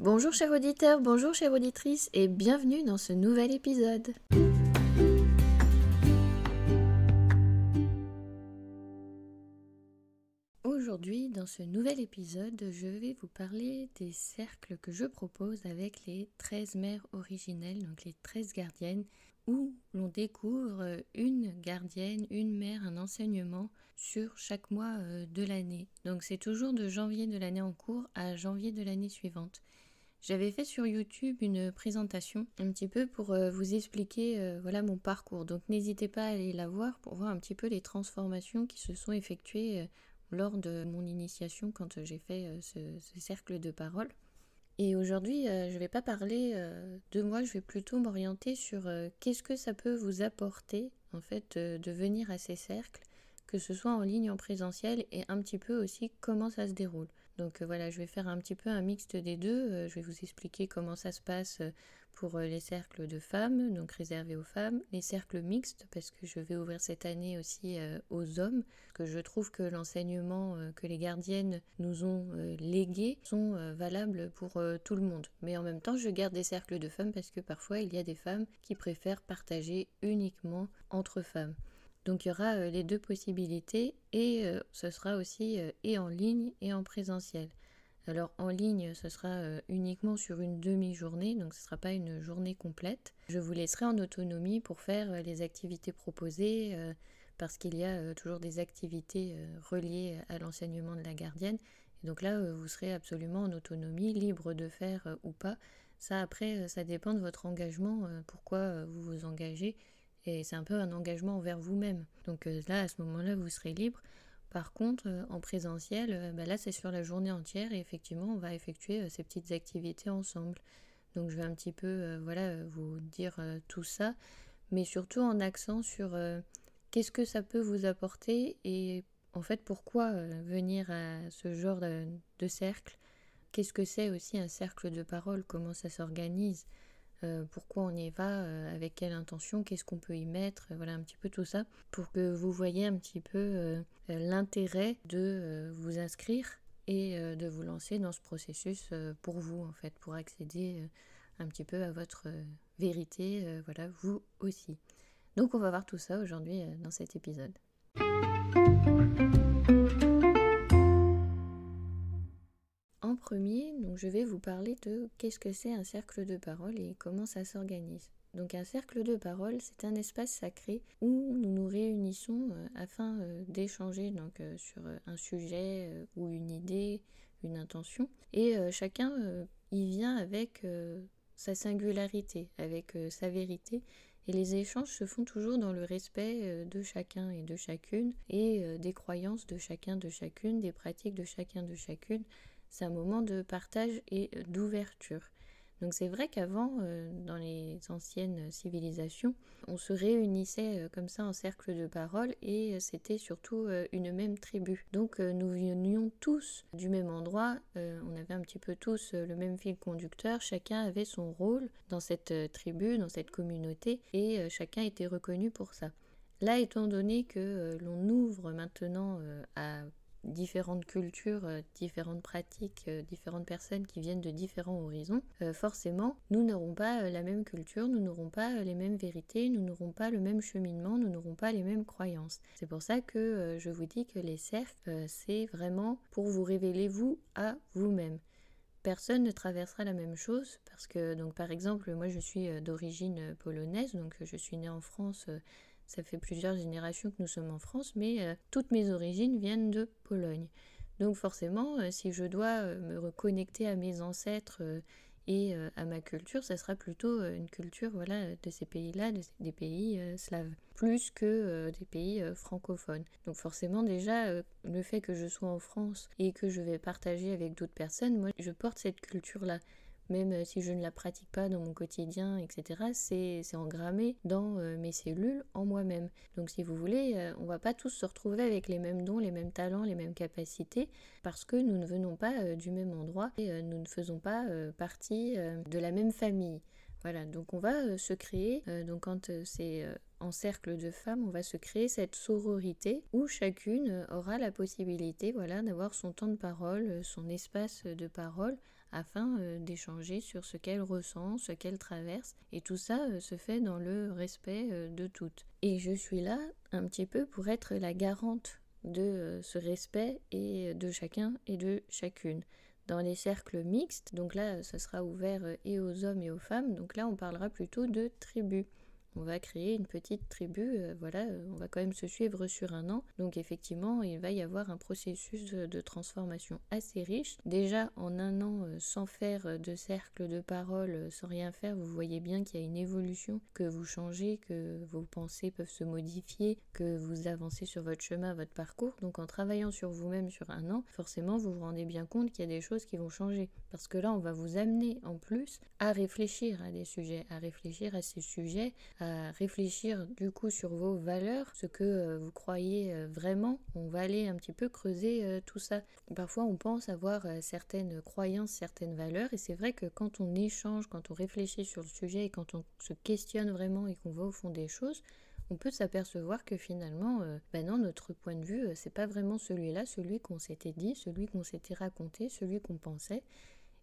Bonjour chers auditeurs, bonjour chères auditrices et bienvenue dans ce nouvel épisode. Aujourd'hui, dans ce nouvel épisode, je vais vous parler des cercles que je propose avec les 13 mères originelles, donc les 13 gardiennes, où l'on découvre une gardienne, une mère, un enseignement sur chaque mois de l'année. Donc c'est toujours de janvier de l'année en cours à janvier de l'année suivante. J'avais fait sur YouTube une présentation un petit peu pour vous expliquer mon parcours. Donc n'hésitez pas à aller la voir pour voir un petit peu les transformations qui se sont effectuées lors de mon initiation quand j'ai fait ce cercle de parole. Et aujourd'hui, je ne vais pas parler de moi, je vais plutôt m'orienter sur qu'est-ce que ça peut vous apporter en fait de venir à ces cercles, que ce soit en ligne, en présentiel, et un petit peu aussi comment ça se déroule. Donc voilà, je vais faire un petit peu un mixte des deux. Je vais vous expliquer comment ça se passe pour les cercles de femmes, donc réservés aux femmes, les cercles mixtes, parce que je vais ouvrir cette année aussi aux hommes, que je trouve que l'enseignement que les gardiennes nous ont légué sont valables pour tout le monde. Mais en même temps, je garde des cercles de femmes parce que parfois, il y a des femmes qui préfèrent partager uniquement entre femmes. Donc il y aura les deux possibilités et ce sera aussi et en ligne et en présentiel. Alors en ligne, ce sera uniquement sur une demi-journée, donc ce ne sera pas une journée complète. Je vous laisserai en autonomie pour faire les activités proposées parce qu'il y a toujours des activités reliées à l'enseignement de la gardienne. Et donc là, vous serez absolument en autonomie, libre de faire ou pas. Ça après, ça dépend de votre engagement, pourquoi vous vous engagez. Et c'est un peu un engagement envers vous-même. Donc là, à ce moment-là, vous serez libre. Par contre, en présentiel, là, c'est sur la journée entière et effectivement, on va effectuer ces petites activités ensemble. Donc, je vais un petit peu vous dire tout ça, mais surtout en accent sur qu'est-ce que ça peut vous apporter et en fait, pourquoi venir à ce genre de cercle. Qu'est-ce que c'est aussi un cercle de parole, comment ça s'organise, pourquoi on y va, avec quelle intention, qu'est-ce qu'on peut y mettre, voilà un petit peu tout ça, pour que vous voyez un petit peu l'intérêt de vous inscrire et de vous lancer dans ce processus pour vous en fait, pour accéder un petit peu à votre vérité, voilà, vous aussi. Donc on va voir tout ça aujourd'hui dans cet épisode. En premier, donc je vais vous parler de qu'est-ce que c'est un cercle de parole et comment ça s'organise. Donc un cercle de parole, c'est un espace sacré où nous nous réunissons afin d'échanger sur un sujet ou une idée, une intention. Et chacun y vient avec sa singularité, avec sa vérité. Et les échanges se font toujours dans le respect de chacun et de chacune et des croyances de chacun, de chacune, des pratiques de chacun, de chacune. C'est un moment de partage et d'ouverture. Donc c'est vrai qu'avant, dans les anciennes civilisations, on se réunissait comme ça en cercle de parole et c'était surtout une même tribu. Donc nous venions tous du même endroit, on avait un petit peu tous le même fil conducteur, chacun avait son rôle dans cette tribu, dans cette communauté et chacun était reconnu pour ça. Là, étant donné que l'on ouvre maintenant à différentes cultures, différentes pratiques, différentes personnes qui viennent de différents horizons, forcément, nous n'aurons pas la même culture, nous n'aurons pas les mêmes vérités, nous n'aurons pas le même cheminement, nous n'aurons pas les mêmes croyances. C'est pour ça que je vous dis que les cercles, c'est vraiment pour vous révéler vous à vous-même. Personne ne traversera la même chose parce que, donc par exemple, moi je suis d'origine polonaise, donc je suis née en France. Ça fait plusieurs générations que nous sommes en France, mais toutes mes origines viennent de Pologne. Donc forcément, si je dois me reconnecter à mes ancêtres et à ma culture, ça sera plutôt une culture de ces pays-là, des pays slaves, plus que des pays francophones. Donc forcément déjà, le fait que je sois en France et que je vais partager avec d'autres personnes, moi je porte cette culture-là. Même si je ne la pratique pas dans mon quotidien, etc., c'est engrammé dans mes cellules en moi-même. Donc si vous voulez, on ne va pas tous se retrouver avec les mêmes dons, les mêmes talents, les mêmes capacités, parce que nous ne venons pas du même endroit et nous ne faisons pas partie de la même famille. Voilà, donc on va se créer, donc quand c'est en cercle de femmes, on va se créer cette sororité où chacune aura la possibilité d'avoir son temps de parole, son espace de parole, afin d'échanger sur ce qu'elle ressent, ce qu'elle traverse. Et tout ça se fait dans le respect de toutes. Et je suis là un petit peu pour être la garante de ce respect et de chacun et de chacune. Dans les cercles mixtes, donc là, ça sera ouvert et aux hommes et aux femmes, donc là, on parlera plutôt de tribus. On va créer une petite tribu, on va quand même se suivre sur un an. Donc effectivement, il va y avoir un processus de transformation assez riche. Déjà, en un an, sans faire de cercle de parole, sans rien faire, vous voyez bien qu'il y a une évolution, que vous changez, que vos pensées peuvent se modifier, que vous avancez sur votre chemin, votre parcours. Donc en travaillant sur vous-même sur un an, forcément, vous vous rendez bien compte qu'il y a des choses qui vont changer. Parce que là, on va vous amener en plus à réfléchir à des sujets, à réfléchir à ces sujets, à réfléchir du coup sur vos valeurs, ce que vous croyez vraiment. On va aller un petit peu creuser tout ça. Parfois on pense avoir certaines croyances, certaines valeurs, et c'est vrai que quand on échange, quand on réfléchit sur le sujet et quand on se questionne vraiment et qu'on va au fond des choses, on peut s'apercevoir que finalement, non, notre point de vue, c'est pas vraiment celui-là, celui qu'on s'était dit, celui qu'on s'était raconté, celui qu'on pensait.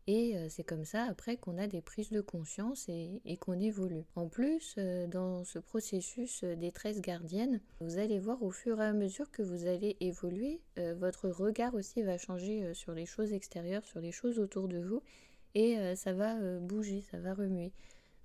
Et c'est comme ça après qu'on a des prises de conscience et qu'on évolue. En plus, dans ce processus des 13 gardiennes, vous allez voir au fur et à mesure que vous allez évoluer, votre regard aussi va changer sur les choses extérieures, sur les choses autour de vous, et ça va bouger, ça va remuer.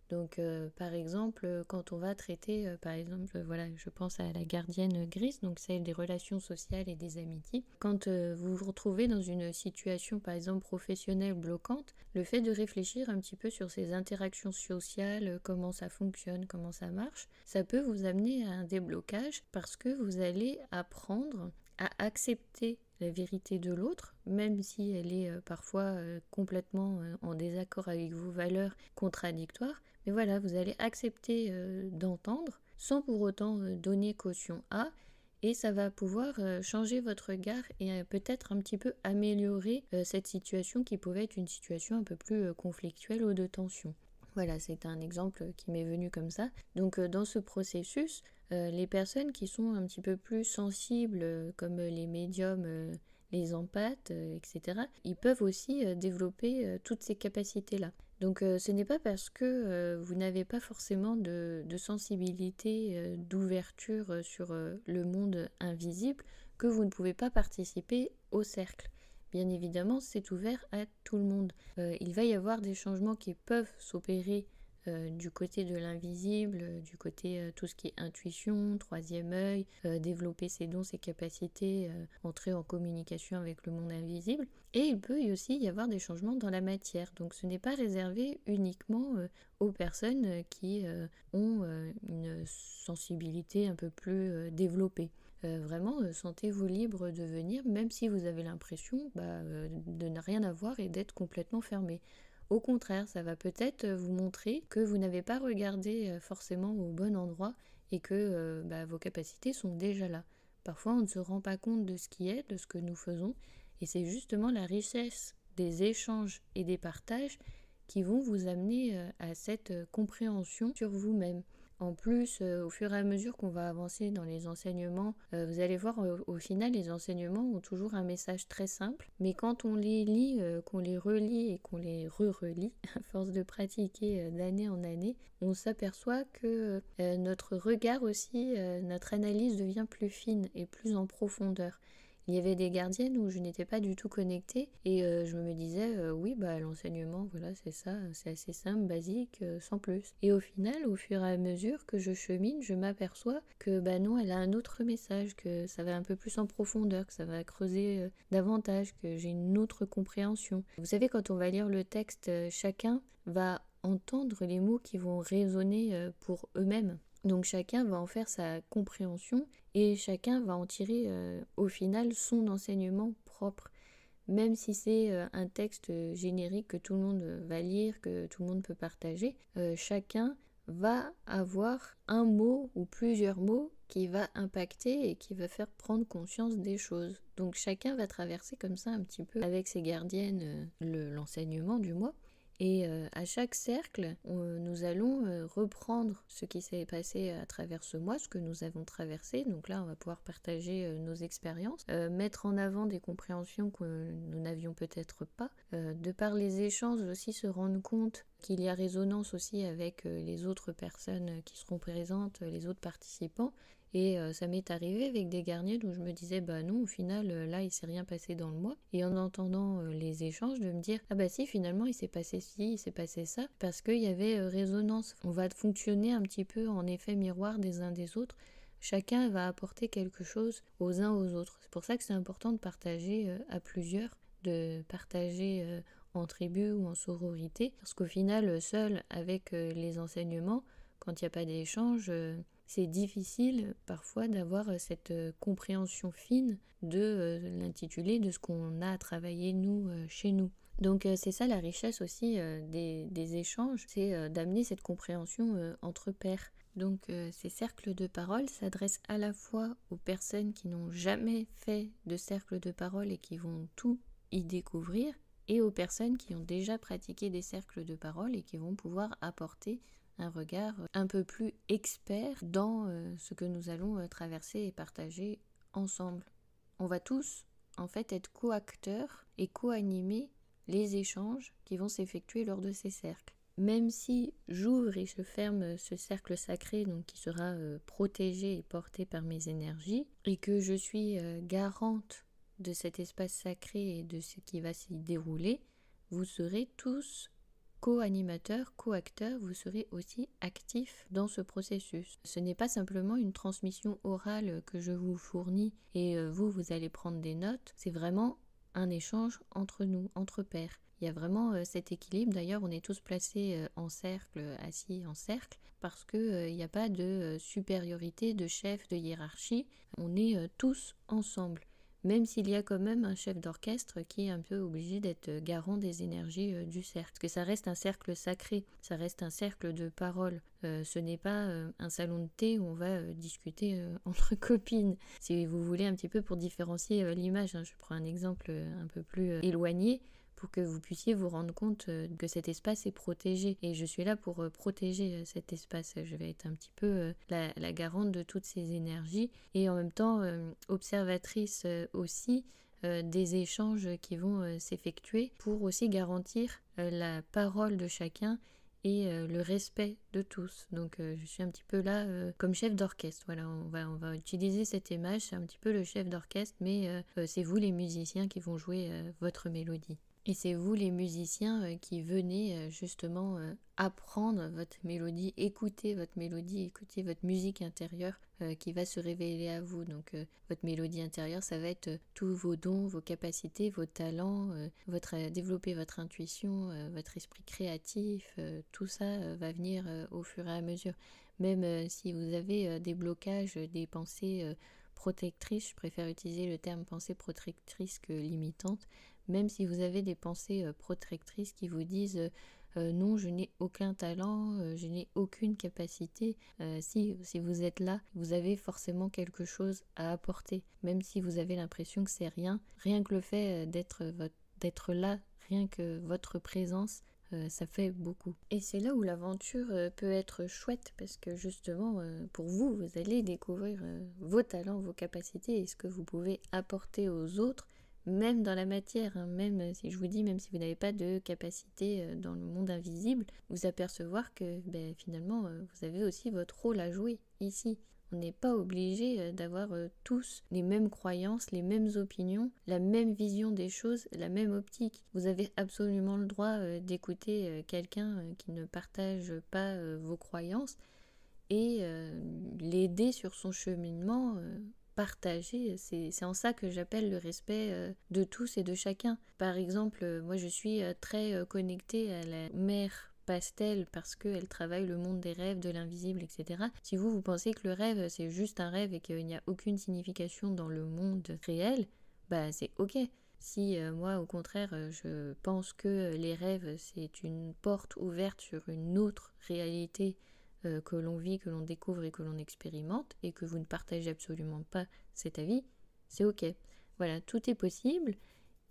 Donc par exemple, quand on va traiter, je pense à la gardienne grise, donc celle des relations sociales et des amitiés. Quand vous vous retrouvez dans une situation par exemple professionnelle bloquante, le fait de réfléchir un petit peu sur ces interactions sociales, comment ça fonctionne, comment ça marche, ça peut vous amener à un déblocage parce que vous allez apprendre à accepter la vérité de l'autre, même si elle est parfois complètement en désaccord avec vos valeurs contradictoires. Mais voilà, vous allez accepter d'entendre sans pour autant donner caution à, et ça va pouvoir changer votre regard et peut-être un petit peu améliorer cette situation qui pouvait être une situation un peu plus conflictuelle ou de tension. Voilà, c'est un exemple qui m'est venu comme ça. Donc dans ce processus, les personnes qui sont un petit peu plus sensibles, comme les médiums, les empathes, etc., ils peuvent aussi développer toutes ces capacités-là. Donc ce n'est pas parce que vous n'avez pas forcément de sensibilité, d'ouverture sur le monde invisible que vous ne pouvez pas participer au cercle. Bien évidemment, c'est ouvert à tout le monde. Il va y avoir des changements qui peuvent s'opérer du côté de l'invisible, du côté tout ce qui est intuition, troisième œil, développer ses dons, ses capacités, entrer en communication avec le monde invisible. Et il peut aussi y avoir des changements dans la matière. Donc ce n'est pas réservé uniquement aux personnes qui ont une sensibilité un peu plus développée. Vraiment, sentez-vous libre de venir, même si vous avez l'impression de ne rien avoir et d'être complètement fermé. Au contraire, ça va peut-être vous montrer que vous n'avez pas regardé forcément au bon endroit et que vos capacités sont déjà là. Parfois, on ne se rend pas compte de ce qui est, de ce que nous faisons, et c'est justement la richesse des échanges et des partages qui vont vous amener à cette compréhension sur vous-même. En plus, au fur et à mesure qu'on va avancer dans les enseignements, vous allez voir, au final, les enseignements ont toujours un message très simple. Mais quand on les lit, qu'on les relit et qu'on les re-relit, à force de pratiquer d'année en année, on s'aperçoit que notre regard aussi, notre analyse devient plus fine et plus en profondeur. Il y avait des gardiennes où je n'étais pas du tout connectée et je me disais l'enseignement, voilà, c'est ça, c'est assez simple, basique, sans plus. Et au final, au fur et à mesure que je chemine, je m'aperçois que non, elle a un autre message, que ça va un peu plus en profondeur, que ça va creuser davantage, que j'ai une autre compréhension. Vous savez, quand on va lire le texte, chacun va entendre les mots qui vont résonner pour eux-mêmes. Donc chacun va en faire sa compréhension et chacun va en tirer au final son enseignement propre. Même si c'est un texte générique que tout le monde va lire, que tout le monde peut partager, chacun va avoir un mot ou plusieurs mots qui va impacter et qui va faire prendre conscience des choses. Donc chacun va traverser comme ça un petit peu avec ses gardiennes l'enseignement du mois. Et à chaque cercle, nous allons reprendre ce qui s'est passé à travers ce mois, ce que nous avons traversé. Donc là, on va pouvoir partager nos expériences, mettre en avant des compréhensions que nous n'avions peut-être pas. De par les échanges aussi, se rendre compte qu'il y a résonance aussi avec les autres personnes qui seront présentes, les autres participants. Et ça m'est arrivé avec des gardiennes où je me disais bah non, au final là il s'est rien passé dans le mois, et en entendant les échanges de me dire ah bah si, finalement il s'est passé ci, il s'est passé ça, parce qu'il y avait résonance. On va fonctionner un petit peu en effet miroir des uns des autres, chacun va apporter quelque chose aux uns aux autres. C'est pour ça que c'est important de partager à plusieurs, de partager en tribu ou en sororité, parce qu'au final seul avec les enseignements, quand il n'y a pas d'échange, c'est difficile parfois d'avoir cette compréhension fine de l'intitulé, de ce qu'on a à travailler nous chez nous. Donc c'est ça la richesse aussi des échanges, c'est d'amener cette compréhension entre pairs. Donc ces cercles de parole s'adressent à la fois aux personnes qui n'ont jamais fait de cercle de parole et qui vont tout y découvrir, et aux personnes qui ont déjà pratiqué des cercles de parole et qui vont pouvoir apporter un regard un peu plus expert dans ce que nous allons traverser et partager ensemble. On va tous en fait être co-acteurs et co-animer les échanges qui vont s'effectuer lors de ces cercles. Même si j'ouvre et je ferme ce cercle sacré, donc qui sera protégé et porté par mes énergies, et que je suis garante de cet espace sacré et de ce qui va s'y dérouler, vous serez tous co-animateurs, co-acteurs, vous serez aussi actifs dans ce processus. Ce n'est pas simplement une transmission orale que je vous fournis et vous allez prendre des notes, c'est vraiment un échange entre nous, entre pairs. Il y a vraiment cet équilibre. D'ailleurs, on est tous placés en cercle, assis en cercle, parce qu'il n'y a pas de supériorité, de chef, de hiérarchie. On est tous ensemble. Même s'il y a quand même un chef d'orchestre qui est un peu obligé d'être garant des énergies du cercle. Parce que ça reste un cercle sacré, ça reste un cercle de parole. Ce n'est pas un salon de thé où on va discuter entre copines. Si vous voulez un petit peu pour différencier l'image, je prends un exemple un peu plus éloigné, pour que vous puissiez vous rendre compte que cet espace est protégé. Et je suis là pour protéger cet espace. Je vais être un petit peu la garante de toutes ces énergies et en même temps observatrice aussi des échanges qui vont s'effectuer pour aussi garantir la parole de chacun et le respect de tous. Donc je suis un petit peu là comme chef d'orchestre. Voilà, on va utiliser cette image, c'est un petit peu le chef d'orchestre, mais c'est vous les musiciens qui vont jouer votre mélodie. Et c'est vous les musiciens qui venez justement apprendre votre mélodie, écouter votre musique intérieure qui va se révéler à vous. Donc votre mélodie intérieure, ça va être tous vos dons, vos capacités, vos talents, développer votre intuition, votre esprit créatif, tout ça va venir au fur et à mesure. Même si vous avez des blocages, des pensées protectrices, je préfère utiliser le terme pensée protectrice que limitante. Même si vous avez des pensées protectrices qui vous disent non, je n'ai aucun talent, je n'ai aucune capacité, si vous êtes là, vous avez forcément quelque chose à apporter. Même si vous avez l'impression que c'est rien que le fait d'être là, rien que votre présence, ça fait beaucoup. Et c'est là où l'aventure peut être chouette, parce que justement, pour vous, vous allez découvrir vos talents, vos capacités et ce que vous pouvez apporter aux autres, même dans la matière, même si je vous dis, même si vous n'avez pas de capacité dans le monde invisible, vous apercevoir que finalement, vous avez aussi votre rôle à jouer ici. On n'est pas obligé d'avoir tous les mêmes croyances, les mêmes opinions, la même vision des choses, la même optique. Vous avez absolument le droit d'écouter quelqu'un qui ne partage pas vos croyances et l'aider sur son cheminement. Partager, c'est en ça que j'appelle le respect de tous et de chacun. Par exemple, moi je suis très connectée à la mère Pastel parce qu'elle travaille le monde des rêves, de l'invisible, etc. Si vous pensez que le rêve c'est juste un rêve et qu'il n'y a aucune signification dans le monde réel, c'est ok. Si moi au contraire je pense que les rêves c'est une porte ouverte sur une autre réalité que l'on vit, que l'on découvre et que l'on expérimente, et que vous ne partagez absolument pas cet avis, c'est ok. Voilà, tout est possible,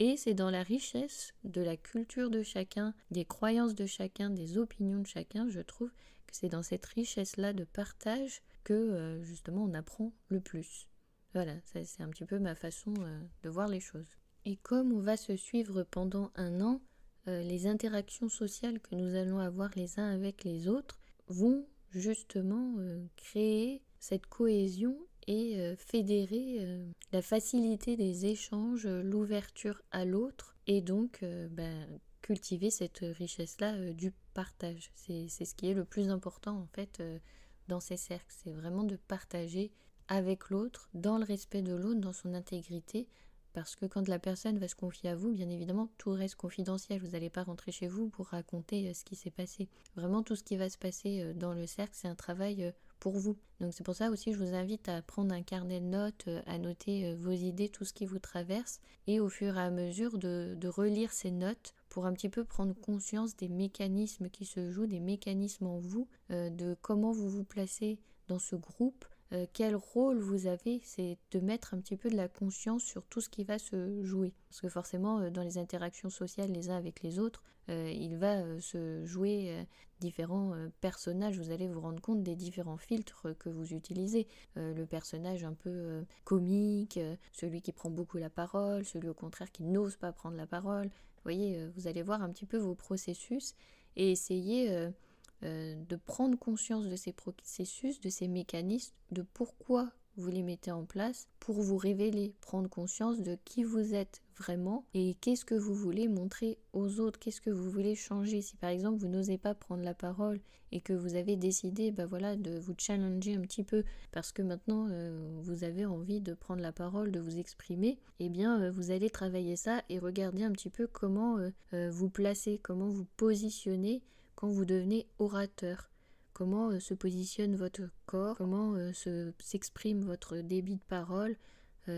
Et c'est dans la richesse de la culture de chacun, des croyances de chacun, des opinions de chacun, je trouve que c'est dans cette richesse-là de partage que justement on apprend le plus. Voilà, ça, c'est un petit peu ma façon de voir les choses. Et comme on va se suivre pendant un an, les interactions sociales que nous allons avoir les uns avec les autres vont justement créer cette cohésion et fédérer la facilité des échanges, l'ouverture à l'autre et donc cultiver cette richesse-là du partage. C'est ce qui est le plus important en fait dans ces cercles, c'est vraiment de partager avec l'autre, dans le respect de l'autre, dans son intégrité, parce que quand la personne va se confier à vous, bien évidemment, tout reste confidentiel. Vous n'allez pas rentrer chez vous pour raconter ce qui s'est passé. Vraiment, tout ce qui va se passer dans le cercle, c'est un travail pour vous. Donc c'est pour ça aussi, je vous invite à prendre un carnet de notes, à noter vos idées, tout ce qui vous traverse, et au fur et à mesure de relire ces notes pour un petit peu prendre conscience des mécanismes qui se jouent, des mécanismes en vous, de comment vous vous placez dans ce groupe, quel rôle vous avez, c'est de mettre un petit peu de la conscience sur tout ce qui va se jouer. Parce que forcément, dans les interactions sociales les uns avec les autres, il va se jouer différents personnages. Vous allez vous rendre compte des différents filtres que vous utilisez. Le personnage un peu comique, celui qui prend beaucoup la parole, celui au contraire qui n'ose pas prendre la parole. Vous voyez, vous allez voir un petit peu vos processus et essayer de prendre conscience de ces processus, de ces mécanismes, de pourquoi vous les mettez en place pour vous révéler, prendre conscience de qui vous êtes vraiment et qu'est-ce que vous voulez montrer aux autres, qu'est-ce que vous voulez changer. Si par exemple vous n'osez pas prendre la parole et que vous avez décidé de vous challenger un petit peu parce que maintenant vous avez envie de prendre la parole, de vous exprimer, eh bien vous allez travailler ça et regarder un petit peu comment vous placez, comment vous positionnez quand vous devenez orateur, comment se positionne votre corps, comment s'exprime votre débit de parole,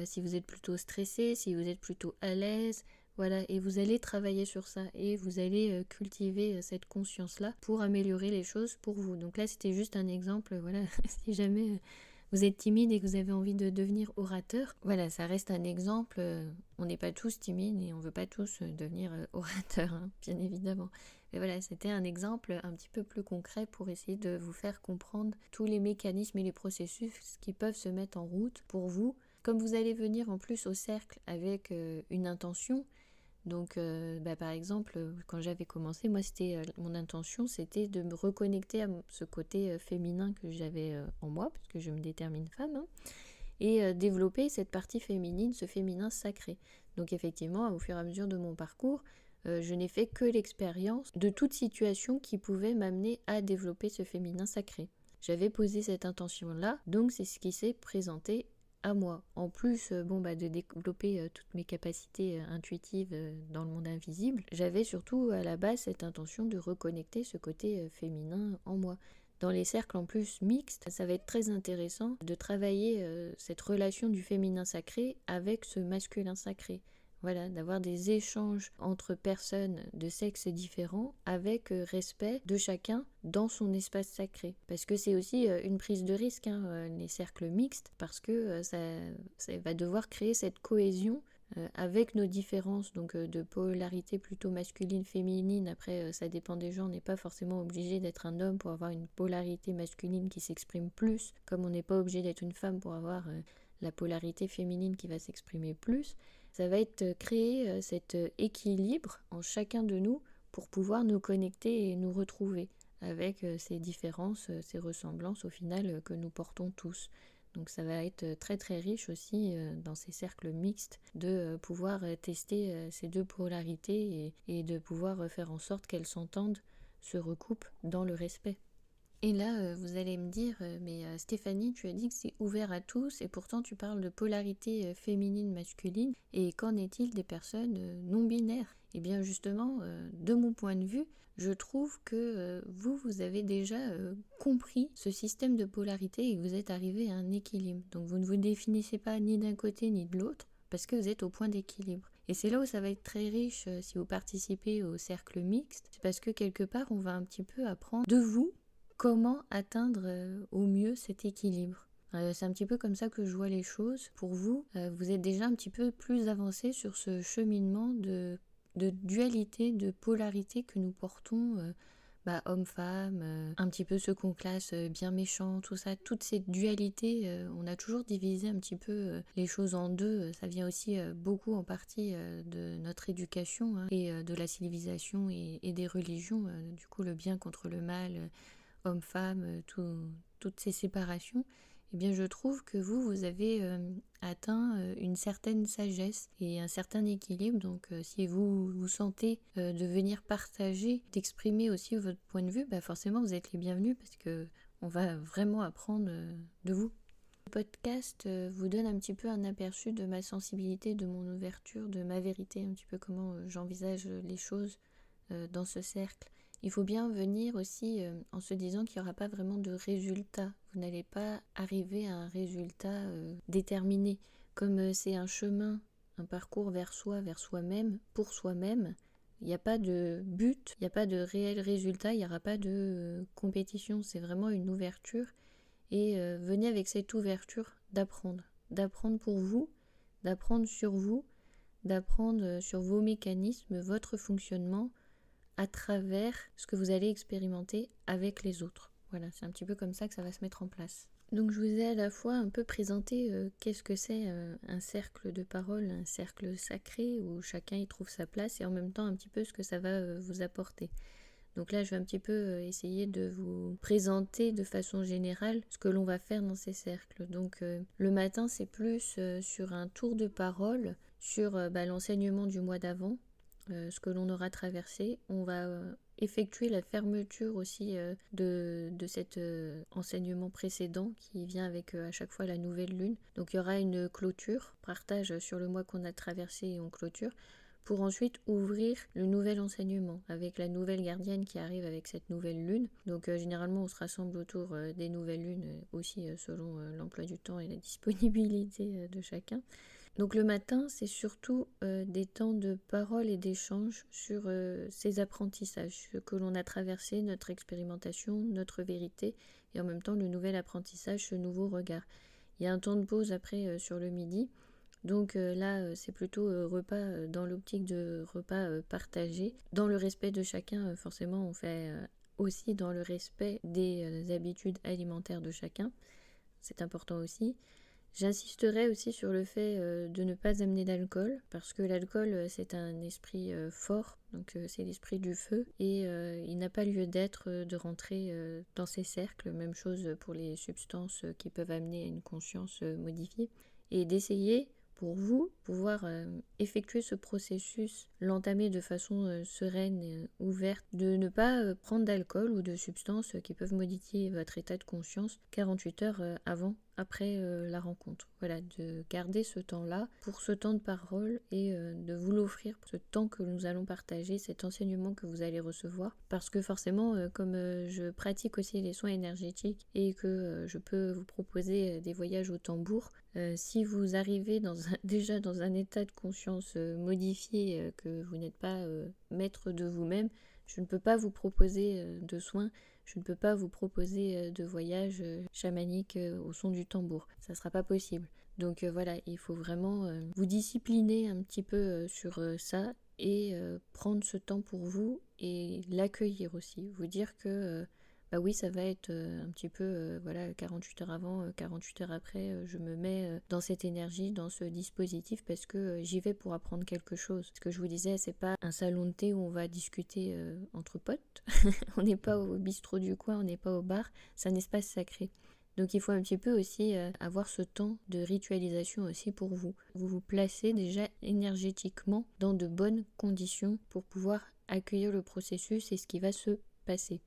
si vous êtes plutôt stressé, si vous êtes plutôt à l'aise, voilà, et vous allez travailler sur ça et vous allez cultiver cette conscience-là pour améliorer les choses pour vous. Donc là, c'était juste un exemple, voilà, si jamais vous êtes timide et que vous avez envie de devenir orateur, voilà, ça reste un exemple. On n'est pas tous timides et on ne veut pas tous devenir orateur, hein, bien évidemment. Mais voilà, c'était un exemple un petit peu plus concret pour essayer de vous faire comprendre tous les mécanismes et les processus qui peuvent se mettre en route pour vous. Comme vous allez venir en plus au cercle avec une intention, donc par exemple, quand j'avais commencé, moi mon intention c'était de me reconnecter à ce côté féminin que j'avais en moi, puisque je me détermine femme, hein, et développer cette partie féminine, ce féminin sacré. Donc effectivement, au fur et à mesure de mon parcours, je n'ai fait que l'expérience de toute situation qui pouvait m'amener à développer ce féminin sacré. J'avais posé cette intention-là, donc c'est ce qui s'est présenté à moi. En plus de développer toutes mes capacités intuitives dans le monde invisible, j'avais surtout à la base cette intention de reconnecter ce côté féminin en moi. Dans les cercles en plus mixtes, ça va être très intéressant de travailler cette relation du féminin sacré avec ce masculin sacré. Voilà, d'avoir des échanges entre personnes de sexes différents avec respect de chacun dans son espace sacré. Parce que c'est aussi une prise de risque, hein, les cercles mixtes, parce que ça va devoir créer cette cohésion avec nos différences, donc de polarité plutôt masculine-féminine. Après, ça dépend des gens, on n'est pas forcément obligé d'être un homme pour avoir une polarité masculine qui s'exprime plus, comme on n'est pas obligé d'être une femme pour avoir la polarité féminine qui va s'exprimer plus. Ça va être créer cet équilibre en chacun de nous pour pouvoir nous connecter et nous retrouver avec ces différences, ces ressemblances au final que nous portons tous. Donc ça va être très très riche aussi dans ces cercles mixtes de pouvoir tester ces deux polarités et de pouvoir faire en sorte qu'elles s'entendent, se recoupent dans le respect. Et là, vous allez me dire, mais Stéphanie, tu as dit que c'est ouvert à tous et pourtant tu parles de polarité féminine-masculine. Et qu'en est-il des personnes non-binaires ? Eh bien justement, de mon point de vue, je trouve que vous avez déjà compris ce système de polarité et que vous êtes arrivé à un équilibre. Donc vous ne vous définissez pas ni d'un côté ni de l'autre parce que vous êtes au point d'équilibre. Et c'est là où ça va être très riche si vous participez au cercle mixte, c'est parce que quelque part on va un petit peu apprendre de vous comment atteindre au mieux cet équilibre. C'est un petit peu comme ça que je vois les choses. Pour vous, vous êtes déjà un petit peu plus avancé sur ce cheminement de dualité, de polarité que nous portons, homme-femme, un petit peu ceux qu'on classe bien méchants, tout ça. Toutes ces dualités, on a toujours divisé un petit peu les choses en deux. Ça vient aussi beaucoup en partie de notre éducation et de la civilisation et des religions. Du coup, le bien contre le mal, homme-femme, toutes ces séparations. Eh bien, je trouve que vous avez atteint une certaine sagesse et un certain équilibre. Donc, si vous vous sentez de venir partager, d'exprimer aussi votre point de vue, forcément, vous êtes les bienvenus parce que on va vraiment apprendre de vous. Le podcast vous donne un petit peu un aperçu de ma sensibilité, de mon ouverture, de ma vérité, un petit peu comment j'envisage les choses dans ce cercle. Il faut bien venir aussi en se disant qu'il n'y aura pas vraiment de résultat. Vous n'allez pas arriver à un résultat déterminé. Comme c'est un chemin, un parcours vers soi, vers soi-même, pour soi-même, il n'y a pas de but, il n'y a pas de réel résultat, il n'y aura pas de compétition. C'est vraiment une ouverture. Et venez avec cette ouverture d'apprendre. D'apprendre pour vous, d'apprendre sur vous, d'apprendre sur vos mécanismes, votre fonctionnement, à travers ce que vous allez expérimenter avec les autres. Voilà, c'est un petit peu comme ça que ça va se mettre en place. Donc je vous ai à la fois un peu présenté qu'est-ce que c'est un cercle de parole, un cercle sacré où chacun y trouve sa place et en même temps un petit peu ce que ça va vous apporter. Donc là, je vais un petit peu essayer de vous présenter de façon générale ce que l'on va faire dans ces cercles. Donc le matin, c'est plus sur un tour de parole sur l'enseignement du mois d'avant, ce que l'on aura traversé. On va effectuer la fermeture aussi de cet enseignement précédent qui vient avec à chaque fois la nouvelle lune. Donc il y aura une clôture, partage sur le mois qu'on a traversé et on clôture, pour ensuite ouvrir le nouvel enseignement avec la nouvelle gardienne qui arrive avec cette nouvelle lune. Donc généralement on se rassemble autour des nouvelles lunes aussi selon l'emploi du temps et la disponibilité de chacun. Donc le matin, c'est surtout des temps de parole et d'échange sur ces apprentissages, ce que l'on a traversé, notre expérimentation, notre vérité, et en même temps le nouvel apprentissage, ce nouveau regard. Il y a un temps de pause après sur le midi, donc là c'est plutôt repas dans l'optique de repas partagés. Dans le respect de chacun, forcément on fait aussi dans le respect des habitudes alimentaires de chacun, c'est important aussi. J'insisterai aussi sur le fait de ne pas amener d'alcool, parce que l'alcool c'est un esprit fort, donc c'est l'esprit du feu, et il n'a pas lieu d'être de rentrer dans ces cercles, même chose pour les substances qui peuvent amener à une conscience modifiée, et d'essayer pour vous pouvoir effectuer ce processus, l'entamer de façon sereine et ouverte, de ne pas prendre d'alcool ou de substances qui peuvent modifier votre état de conscience 48 heures avant, après la rencontre. Voilà, de garder ce temps-là pour ce temps de parole et de vous l'offrir pour ce temps que nous allons partager, cet enseignement que vous allez recevoir. Parce que forcément, comme je pratique aussi les soins énergétiques et que je peux vous proposer des voyages au tambour, si vous arrivez déjà dans un état de conscience modifié, que vous n'êtes pas maître de vous-même, je ne peux pas vous proposer de soins, je ne peux pas vous proposer de voyage chamanique au son du tambour. Ça ne sera pas possible. Donc voilà, il faut vraiment vous discipliner un petit peu sur ça et prendre ce temps pour vous et l'accueillir aussi. Vous dire que oui, ça va être un petit peu 48 heures avant, 48 heures après, je me mets dans cette énergie, dans ce dispositif parce que j'y vais pour apprendre quelque chose. Ce que je vous disais, c'est pas un salon de thé où on va discuter entre potes. On n'est pas au bistrot du coin, on n'est pas au bar, c'est un espace sacré. Donc il faut un petit peu aussi avoir ce temps de ritualisation aussi pour vous. Vous vous placez déjà énergétiquement dans de bonnes conditions pour pouvoir accueillir le processus et ce qui va se passer.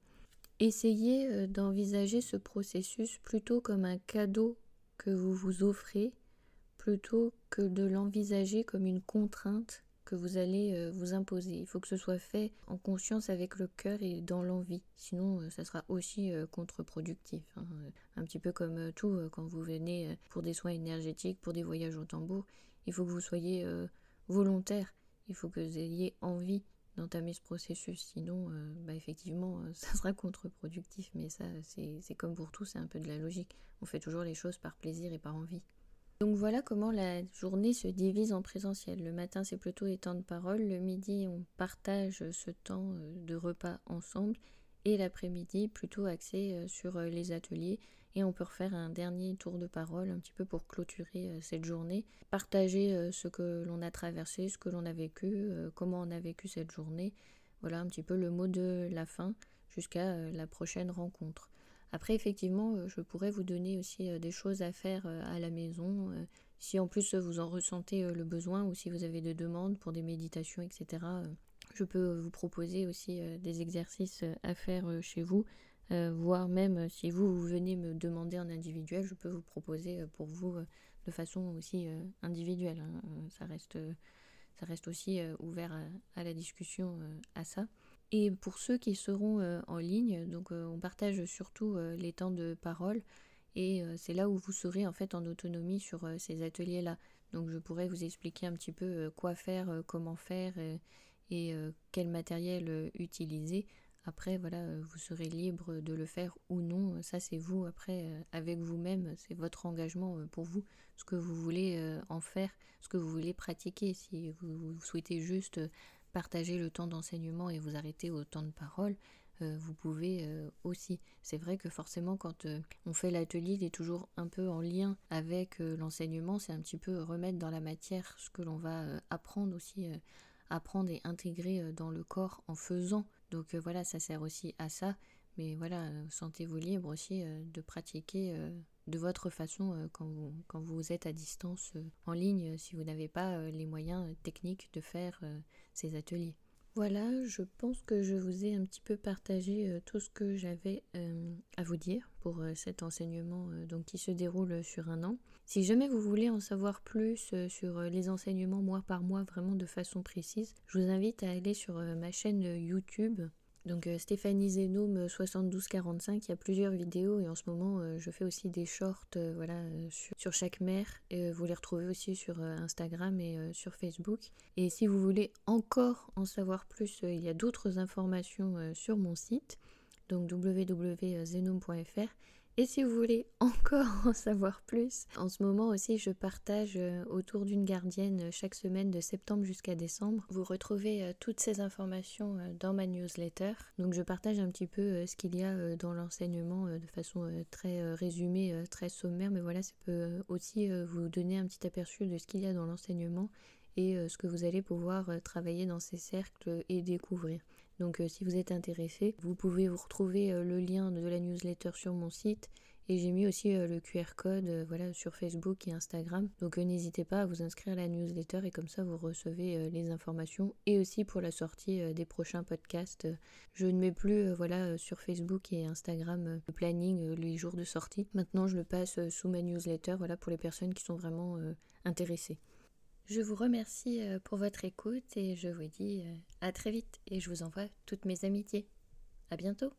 Essayez d'envisager ce processus plutôt comme un cadeau que vous vous offrez, plutôt que de l'envisager comme une contrainte que vous allez vous imposer. Il faut que ce soit fait en conscience avec le cœur et dans l'envie. Sinon, ça sera aussi contre-productif. Un petit peu comme tout, quand vous venez pour des soins énergétiques, pour des voyages au tambour, il faut que vous soyez volontaire. Il faut que vous ayez envie d'entamer ce processus, sinon effectivement ça sera contre-productif, mais ça c'est comme pour tout, c'est un peu de la logique. On fait toujours les choses par plaisir et par envie. Donc voilà comment la journée se divise en présentiel. Le matin c'est plutôt les temps de parole, le midi on partage ce temps de repas ensemble et l'après-midi plutôt axé sur les ateliers et on peut refaire un dernier tour de parole un petit peu pour clôturer cette journée, partager ce que l'on a traversé, ce que l'on a vécu, comment on a vécu cette journée. Voilà un petit peu le mot de la fin jusqu'à la prochaine rencontre. Après, effectivement, je pourrais vous donner aussi des choses à faire à la maison. Si en plus vous en ressentez le besoin ou si vous avez des demandes pour des méditations, etc., je peux vous proposer aussi des exercices à faire chez vous. Voire même si vous venez me demander en individuel, je peux vous proposer pour vous de façon aussi individuelle. Ça reste aussi ouvert à la discussion à ça. Et pour ceux qui seront en ligne, donc on partage surtout les temps de parole et c'est là où vous serez en fait en autonomie sur ces ateliers-là. Donc je pourrais vous expliquer un petit peu quoi faire, comment faire et quel matériel utiliser. Après voilà, vous serez libre de le faire ou non. Ça c'est vous après avec vous-même, c'est votre engagement pour vous, ce que vous voulez en faire, ce que vous voulez pratiquer. Si vous souhaitez juste partager le temps d'enseignement et vous arrêter au temps de parole, vous pouvez aussi. C'est vrai que forcément quand on fait l'atelier, il est toujours un peu en lien avec l'enseignement, c'est un petit peu remettre dans la matière ce que l'on va apprendre aussi, apprendre et intégrer dans le corps en faisant. Donc voilà, ça sert aussi à ça, mais voilà, sentez-vous libre aussi de pratiquer de votre façon quand vous êtes à distance en ligne, si vous n'avez pas les moyens techniques de faire ces ateliers. Voilà, je pense que je vous ai un petit peu partagé tout ce que j'avais à vous dire pour cet enseignement donc, qui se déroule sur un an. Si jamais vous voulez en savoir plus sur les enseignements mois par mois, vraiment de façon précise, je vous invite à aller sur ma chaîne YouTube. Donc Stéphanie Zénome 7245, il y a plusieurs vidéos et en ce moment je fais aussi des shorts sur chaque mère. Vous les retrouvez aussi sur Instagram et sur Facebook. Et si vous voulez encore en savoir plus, il y a d'autres informations sur mon site, donc www.zenome.fr. Et si vous voulez encore en savoir plus, en ce moment aussi je partage autour d'une gardienne chaque semaine de septembre jusqu'à décembre. Vous retrouvez toutes ces informations dans ma newsletter. Donc je partage un petit peu ce qu'il y a dans l'enseignement de façon très résumée, très sommaire. Mais voilà, ça peut aussi vous donner un petit aperçu de ce qu'il y a dans l'enseignement et ce que vous allez pouvoir travailler dans ces cercles et découvrir. Donc si vous êtes intéressé, vous pouvez vous retrouver le lien de la newsletter sur mon site et j'ai mis aussi le QR code sur Facebook et Instagram. Donc n'hésitez pas à vous inscrire à la newsletter et comme ça vous recevez les informations et aussi pour la sortie des prochains podcasts. Je ne mets plus sur Facebook et Instagram le planning, les jours de sortie. Maintenant je le passe sous ma newsletter pour les personnes qui sont vraiment intéressées. Je vous remercie pour votre écoute et je vous dis à très vite et je vous envoie toutes mes amitiés. À bientôt.